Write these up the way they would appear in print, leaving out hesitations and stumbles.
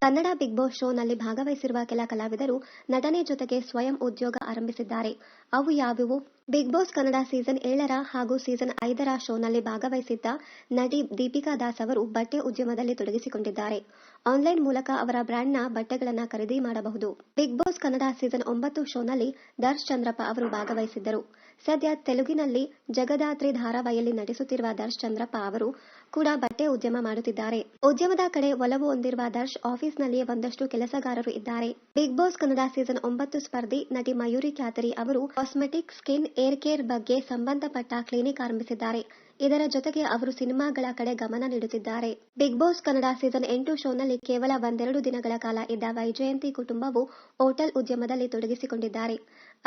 Kannada big boss ಶೋನಲ್ಲಿ ಭಾಗವಹಿಸಿರುವ ಕೆಲ ಕಲಾವಿದರು ನಟನೆ ಜೊತೆಗೆ ಸ್ವಯಂ ಉದ್ಯೋಗ ಆರಂಭಿಸಿದ್ದಾರೆ. ಅವು ಯಾವುವು? ಬಿಗ್ ಬಾಸ್ ಕನ್ನಡ ಸೀಸನ್ 7 ಹಾಗೂ ಸೀಸನ್ 5 ಶೋನಲ್ಲಿ ಭಾಗವಹಿಸಿದ್ದ ನಟಿ ದೀಪಿಕಾ ದಾಸ್ ಅವರು ಬಟ್ಟೆ ಉದ್ಯಮದಲ್ಲಿ ತೊಡಗಿಸಿಕೊಂಡಿದ್ದಾರೆ. ಆನ್ಲೈನ್ ಮೂಲಕ ಅವರ ಬ್ರ್ಯಾಂಡ್ನ ಬಟ್ಟೆಗಳನ್ನು ಖರೀದಿ ಮಾಡಬಹುದು. ಬಿಗ್ ಬಾಸ್ ಕನ್ನಡ ಸೀಸನ್ 9 ಶೋನಲ್ಲಿ ದರ್ಶ್ ಚಂದ್ರಪ್ಪ ಅವರು ಭಾಗವಹಿಸಿದ್ದರು. ಸದ್ಯ ತೆಲುಗಿನಲ್ಲಿ ಜಗದಾತ್ರಿ ಧಾರಾವಾಹಿಯಲ್ಲಿ ನಟಿಸುತ್ತಿರುವ ದರ್ಶ್ ಚಂದ್ರಪ್ಪ ಅವರು ಕೂಡ ಬಟ್ಟೆ ಉದ್ಯಮ ಮಾಡುತ್ತಿದ್ದಾರೆ. ಉದ್ಯಮದ ಕಡೆ ಒಲವು ಹೊಂದಿರುವ ದರ್ಶ್ ಆಫೀಸ್ನಲ್ಲಿಯೇ ಒಂದಷ್ಟು ಕೆಲಸಗಾರರು ಇದ್ದಾರೆ. ಬಿಗ್ ಬಾಸ್ ಕನ್ನಡ ಸೀಸನ್ 9 ಸ್ಪರ್ಧಿ ನಟಿ ಮಯೂರಿ ಕ್ಯಾತರಿ ಅವರು ಕಾಸ್ಮೆಟಿಕ್, ಸ್ಕಿನ್, ಏರ್ ಕೇರ್ ಬಗ್ಗೆ ಸಂಬಂಧಪಟ್ಟ ಕ್ಲಿನಿಕ್ ಆರಂಭಿಸಿದ್ದಾರೆ. ಇದರ ಜೊತೆಗೆ ಅವರು ಸಿನಿಮಾಗಳ ಕಡೆ ಗಮನ ನೀಡುತ್ತಿದ್ದಾರೆ. ಬಿಗ್ ಬಾಸ್ ಕನ್ನಡ ಸೀಸನ್ 8 ಶೋನಲ್ಲಿ ಕೇವಲ ಒಂದೆರಡು ದಿನಗಳ ಕಾಲ ಇದ್ದ ವೈಜಯಂತಿ ಕುಟುಂಬವು ಹೋಟೆಲ್ ಉದ್ಯಮದಲ್ಲಿ ತೊಡಗಿಸಿಕೊಂಡಿದ್ದಾರೆ.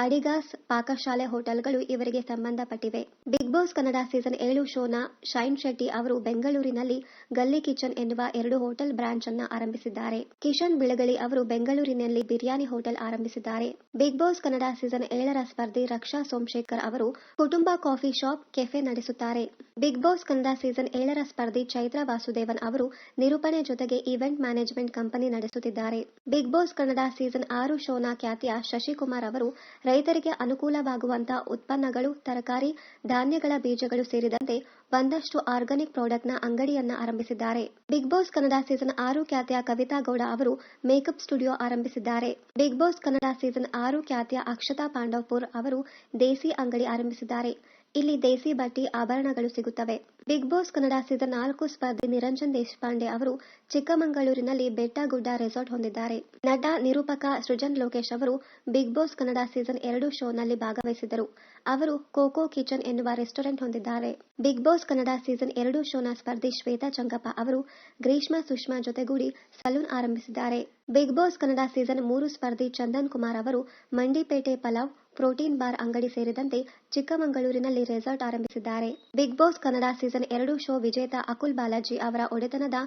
ಅಡಿಗಾಸ್ ಪಾಕಶಾಲೆ ಹೋಟೆಲ್ಗಳು ಇವರಿಗೆ ಸಂಬಂಧಪಟ್ಟಿವೆ. ಬಿಗ್ ಬಾಸ್ ಕನ್ನಡ ಸೀಸನ್ 7 ಶೋನ ಶೈನ್ ಶೆಟ್ಟಿ ಅವರು ಬೆಂಗಳೂರಿನಲ್ಲಿ ಗಲ್ಲಿ ಕಿಚನ್ ಎನ್ನುವ 2 ಹೋಟೆಲ್ ಬ್ರಾಂಚ್ ಅನ್ನು ಆರಂಭಿಸಿದ್ದಾರೆ. ಕಿಶನ್ ಬಿಳಗಲಿ ಅವರು ಬೆಂಗಳೂರಿನಲ್ಲಿ ಬಿರಿಯಾನಿ ಹೋಟೆಲ್ ಆರಂಭಿಸಿದ್ದಾರೆ. ಬಿಗ್ ಬಾಸ್ ಕನ್ನಡ ಸೀಸನ್ 7 ಸ್ಪರ್ಧಿ ರಕ್ಷಾ ಸೋಮಶೇಖರ್ ಅವರು ಕುಟುಂಬ ಕಾಫಿ ಶಾಪ್, ಕೆಫೆ ನಡೆಸುತ್ತಾರೆ. ಬಿಗ್ ಬಾಸ್ ಕನ್ನಡ ಸೀಸನ್ 7 ಸ್ಪರ್ಧಿ ಚೈತ್ರಾ ವಾಸುದೇವನ್ ಅವರು ನಿರೂಪಣೆ ಜೊತೆಗೆ ಈವೆಂಟ್ ಮ್ಯಾನೇಜ್ಮೆಂಟ್ ಕಂಪನಿ ನಡೆಸುತ್ತಿದ್ದಾರೆ. ಬಿಗ್ ಬಾಸ್ ಕನ್ನಡ ಸೀಸನ್ 6 ಶೋನ ಖ್ಯಾತಿಯ ಶಶಿಕುಮಾರ್ ಅವರು ರೈತರಿಗೆ ಅನುಕೂಲವಾಗುವಂತಹ ಉತ್ಪನ್ನಗಳು, ತರಕಾರಿ, ಧಾನ್ಯಗಳ ಬೀಜಗಳು ಸೇರಿದಂತೆ ಒಂದಷ್ಟು ಆರ್ಗಾನಿಕ್ ಪ್ರಾಡಕ್ಟ್ನ ಅಂಗಡಿಯನ್ನ ಆರಂಭಿಸಿದ್ದಾರೆ. ಬಿಗ್ ಬಾಸ್ ಕನ್ನಡ ಸೀಸನ್ 6 ಖ್ಯಾತಿಯ ಕವಿತಾ ಗೌಡ ಅವರು ಮೇಕಪ್ ಸ್ಟುಡಿಯೋ ಆರಂಭಿಸಿದ್ದಾರೆ. ಬಿಗ್ ಬಾಸ್ ಕನ್ನಡ ಸೀಸನ್ 6 ಖ್ಯಾತಿಯ ಅಕ್ಷತಾ ಪಾಂಡವಪುರ್ ಅವರು ದೇಸಿ ಅಂಗಡಿ ಆರಂಭಿಸಿದ್ದಾರೆ. ಇಲ್ಲಿ ದೇಸಿ ಬಟ್ಟಿ, ಆಭರಣಗಳು ಸಿಗುತ್ತವೆ. ಬಿಗ್ ಬಾಸ್ ಕನ್ನಡ ಸೀಸನ್ 4 ಸ್ಪರ್ಧಿ ನಿರಂಜನ್ ದೇಶಪಾಂಡೆ ಅವರು ಚಿಕ್ಕಮಗಳೂರಿನಲ್ಲಿ ಬೆಟ್ಟ-ಗುಡ್ಡ ರೆಸಾರ್ಟ್ ಹೊಂದಿದ್ದಾರೆ. ನಟ, ನಿರೂಪಕ ಸೃಜನ್ ಲೋಕೇಶ್ ಅವರು ಬಿಗ್ ಬಾಸ್ ಕನ್ನಡ ಸೀಸನ್ 2 ಶೋನಲ್ಲಿ ಭಾಗವಹಿಸಿದ್ದರು. ಅವರು ಕೋಕೋ ಕಿಚನ್ ಎನ್ನುವ ರೆಸ್ಟೋರೆಂಟ್ ಹೊಂದಿದ್ದಾರೆ. ಬಿಗ್ ಬಾಸ್ ಕನ್ನಡ ಸೀಸನ್ 2 ಶೋನ ಸ್ಪರ್ಧಿ ಶ್ವೇತಾ ಚಂಗಪ್ಪ ಅವರು ಗ್ರೀಷ್ಮಾ ಸುಷ್ಮಾ ಜೊತೆಗೂಡಿ ಸಲೂನ್ ಆರಂಭಿಸಿದ್ದಾರೆ. ಬಿಗ್ ಬಾಸ್ ಕನ್ನಡ ಸೀಸನ್ 3 ಸ್ಪರ್ಧಿ ಚಂದನ್ ಕುಮಾರ್ ಅವರು ಮಂಡಿಪೇಟೆ ಪಲಾವ್, ಪ್ರೋಟೀನ್ ಬಾರ್ ಅಂಗಡಿ ಸೇರಿದಂತೆ ಚಿಕ್ಕಮಗಳೂರಿನಲ್ಲಿ ರೆಸಾರ್ಟ್ ಆರಂಭಿಸಿದ್ದಾರೆ. Bigg Boss Kannada season 2 show ವಿಜೇತ ಅಕುಲ್ ಬಾಲಾಜಿ ಅವರ ಒಡೆತನದ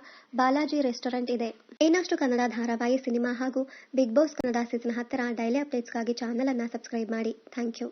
ಬಾಲಾಜಿ ರೆಸ್ಟೋರೆಂಟ್ ಇದೆ. ಇನ್ನಷ್ಟು ಕನ್ನಡ ಧಾರಾವಾಹಿ, ಸಿನಿಮಾ ಹಾಗೂ Bigg Boss Kannada season 10 daily ಅಪ್ಡೇಟ್ಸ್ಗಾಗಿ ಚಾನೆಲ್ ಅನ್ನು ಸಬ್ಸ್ಕ್ರೈಬ್ ಮಾಡಿ. Thank you.